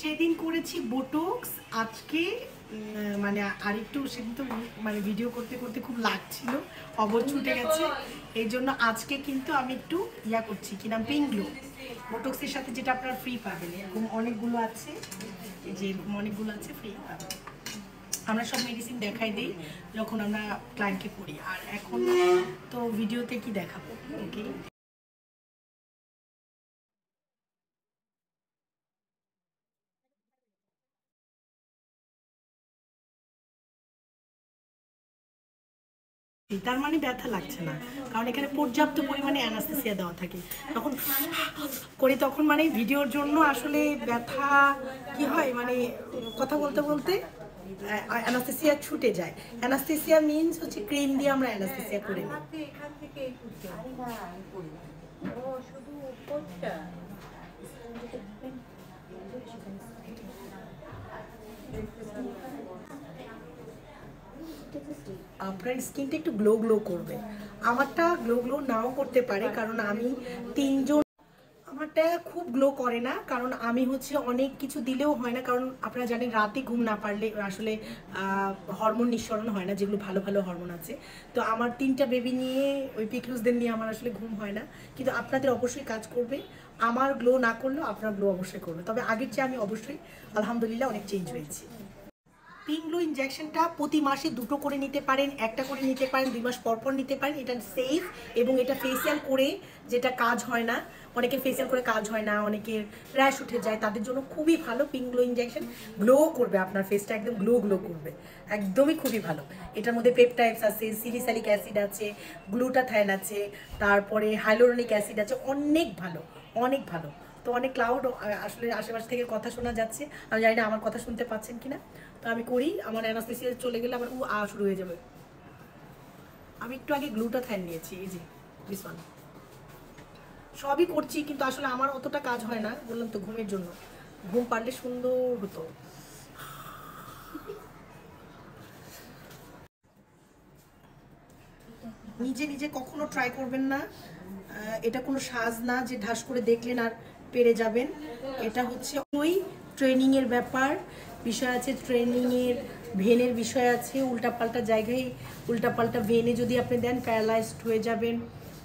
সেদিন করেছি বোটক্স, আজকে মানে আরেকটু সেদিন তো মানে ভিডিও করতে করতে খুব লাগছিল, অবর ছুটে গেছে, এই জন্য আজকে কিন্তু আমি একটু ইয়া করছি, কি নাম, পিঙ্ক গ্লো বোটক্সের সাথে, যেটা আপনারা ফ্রি পাবেন। এরকম অনেকগুলো আছে, এই যে এরকম অনেকগুলো আছে ফ্রি পাবেন। আমরা সব মেডিসিন দেখাই দিই যখন আমরা ক্লায়েন্টকে করি। আর এখন তো ভিডিওতে কি দেখাবো, ওকে। তার মানে ব্যথা লাগছে না, কারণ এখানে পর্যাপ্ত পরিমাণে অ্যানাস্থেসিয়া দেওয়া থাকে। তখন করি, তখন মানে ভিডিওর জন্য আসলে ব্যথা কি হয়, মানে কথা বলতে বলতে অ্যানাস্থেসিয়া ছুটে যায়। অ্যানাস্থেসিয়া মিনস হচ্ছে ক্রিম দিয়ে আমরা অ্যানাস্থেসিয়া করে নিই। আপনার স্কিনটা একটু গ্লো গ্লো করবে, আমারটা গ্লো গ্লো নাও করতে পারে, কারণ আমি তিনজন, আমারটা খুব গ্লো করে না, কারণ আমি হচ্ছে অনেক কিছু দিলেও হয় না, কারণ আপনারা জানেন রাতে ঘুম না পারলে আসলে হরমোন নিঃসরণ হয় না, যেগুলো ভালো ভালো হরমোন আছে। তো আমার 3টা বেবি নিয়ে, ওই পিকলুসদের নিয়ে আমার আসলে ঘুম হয় না, কিন্তু আপনাদের অবশ্যই কাজ করবে। আমার গ্লো না করলেও আপনার গ্লো অবশ্যই করবে, তবে আগের চেয়ে আমি অবশ্যই আলহামদুলিল্লাহ অনেক চেঞ্জ হয়েছি। পিঙ্ক গ্লো ইনজেকশনটা প্রতি মাসে 2টো করে নিতে পারেন, একটা করে নিতে পারেন, 2 মাস পর পর নিতে পারেন। এটা সেফ, এবং এটা ফেসিয়াল করে যেটা কাজ হয় না, অনেকের ফেসিয়াল করে কাজ হয় না, অনেকের র্যাশ উঠে যায়, তাদের জন্য খুবই ভালো পিঙ্ক গ্লো ইনজেকশন। গ্লো করবে আপনার ফেসটা, একদম গ্লো গ্লো করবে, একদমই খুবই ভালো। এটার মধ্যে পেপটাইডস আছে, সিলিসালিক অ্যাসিড আছে, গ্লুটাথাইন আছে, তারপরে হাইলোরনিক অ্যাসিড আছে, অনেক ভালো, অনেক ভালো। তো অনেক ক্লাউড আসলে আশেপাশ থেকে কথা শোনা যাচ্ছে, আমি জানি না আমার কথা শুনতে পাচ্ছেন কিনা। তো আমি করি, আমার অ্যানাস্থেসিয়া চলে গেলে আবার শুরু হয়ে যাবে। আমি একটু আগে গ্লুটাথাইন নিয়েছি, এই যে দিস ওয়ান। সবই করছি, কিন্তু আসলে আমার অতটা কাজ হয় না, বললাম তো ঘুমের জন্য। ঘুম পারলে সুন্দর হতো। নিজে নিজে কখনো ট্রাই করবেন না, এটা কোনো সাজ না যে ঢাস করে দেখলেন আর পেরে যাবেন। এটা হচ্ছে ওই ট্রেনিংয়ের ব্যাপার, বিষয় আছে, ট্রেনিংয়ের ভেনের বিষয় আছে, উল্টাপাল্টা জায়গায় উল্টাপাল্টা ভেনে যদি আপনি দেন প্যারালাইজড হয়ে যাবেন,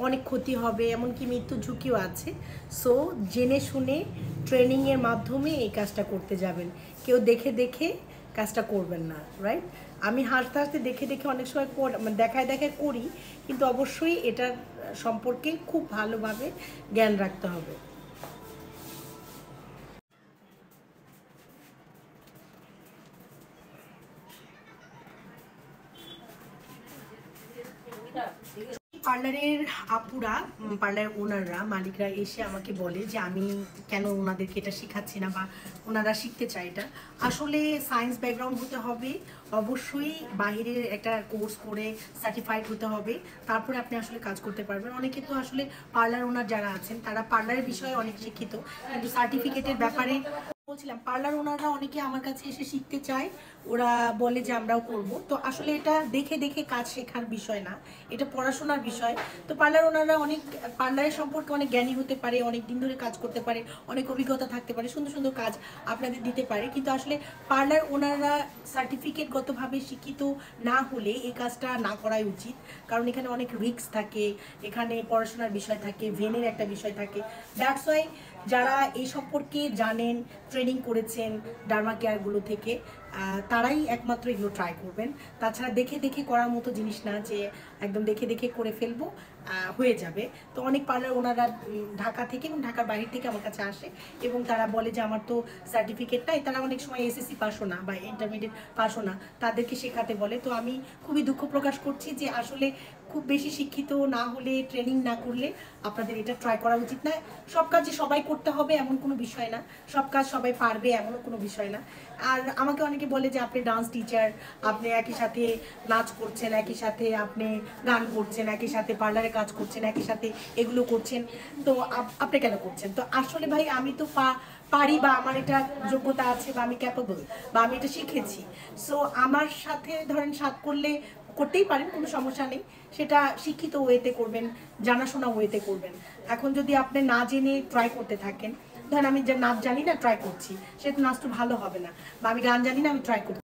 অনেক ক্ষতি হবে, এমনকি মৃত্যুর ঝুঁকিও আছে। সো জেনে শুনে ট্রেনিংয়ের মাধ্যমে এই কাজটা করতে যাবেন, কেউ দেখে দেখে কাজটা করবেন না, রাইট? আমি হাসতে হাসতে দেখে দেখে অনেক সময় মানে দেখায় দেখায় করি, কিন্তু অবশ্যই এটার সম্পর্কে খুব ভালোভাবে জ্ঞান রাখতে হবে। পার্লারের আপুরা, পার্লার ওনাররা, মালিকরা এসে আমাকে বলে যে আমি কেন ওনাদেরকে এটা শেখাচ্ছি না, বা ওনারা শিখতে চায়। এটা আসলে সায়েন্স ব্যাকগ্রাউন্ড হতে হবে, অবশ্যই বাইরের একটা কোর্স করে সার্টিফাইড হতে হবে, তারপরে আপনি আসলে কাজ করতে পারবেন। অনেকে তো আসলে পার্লার ওনার যারা আছেন তারা পার্লারের বিষয়ে অনেক শিক্ষিত, কিন্তু সার্টিফিকেটের ব্যাপারে বলছিলাম, পার্লার ওনারা অনেকে আমার কাছে এসে শিখতে চায়, ওরা বলে যে আমরাও করব। তো আসলে এটা দেখে দেখে কাজ শেখার বিষয় না, এটা পড়াশোনার বিষয়। তো পার্লার ওনারা অনেক পার্লারের সম্পর্কে অনেক জ্ঞানী হতে পারে, অনেক দিন ধরে কাজ করতে পারে, অনেক অভিজ্ঞতা থাকতে পারে, সুন্দর সুন্দর কাজ আপনাদের দিতে পারে, কিন্তু আসলে পার্লার ওনারা সার্টিফিকেটগতভাবে শিক্ষিত না হলে এই কাজটা না করাই উচিত, কারণ এখানে অনেক রিস্ক থাকে, এখানে পড়াশোনার বিষয় থাকে, ভেনের একটা বিষয় থাকে। দ্যাটস ওয়াই যারা এই সম্পর্কে জানেন, ট্রেনিং করেছেন ডার্মা কেয়ারগুলো থেকে, তারাই একমাত্র এগুলো ট্রাই করবেন। তাছাড়া দেখে দেখে করার মতো জিনিস না যে একদম দেখে দেখে করে ফেলবো, হয়ে যাবে। তো অনেক পার্লার ওনারা ঢাকা থেকে এবং ঢাকার বাইরে থেকে আমার কাছে আসে, এবং তারা বলে যে আমার তো সার্টিফিকেট নাই, তারা অনেক সময় এসএসসি পাসও না বা ইন্টারমিডিয়েট পাসও না, তাদেরকে শেখাতে বলে। তো আমি খুবই দুঃখ প্রকাশ করছি যে আসলে খুব বেশি শিক্ষিত না হলে, ট্রেনিং না করলে আপনাদের এটা ট্রাই করা উচিত না। সব কাজই সবাই করতে হবে এমন কোনো বিষয় না, সব কাজ সবাই পারবে এমনও কোনো বিষয় না। আর আমাকে অনেকে বলে যে আপনি ডান্স টিচার, আপনি একই সাথে নাচ করছেন, একই সাথে আপনি গান করছেন, একই সাথে পার্লারে কাজ করছেন, একই সাথে এগুলো করছেন, তো আপনি কেন করছেন? তো আসলে ভাই আমি তো পারি, বা আমার এটা যোগ্যতা আছে, বা আমি ক্যাপেবল, বা আমি এটা শিখেছি। সো আমার সাথে ধরেন সাথ করলে করতেই পারেন, কোনো সমস্যা নেই, সেটা শিক্ষিত ওয়েতে করবেন, জানাশোনা ওয়েতে করবেন। এখন যদি আপনি না জেনে ট্রাই করতে থাকেন, ধরেন আমি যে নাচ জানি না, ট্রাই করছি, সে তো নাচটা ভালো হবে না, বা আমি গান জানি না, আমি ট্রাই করছি।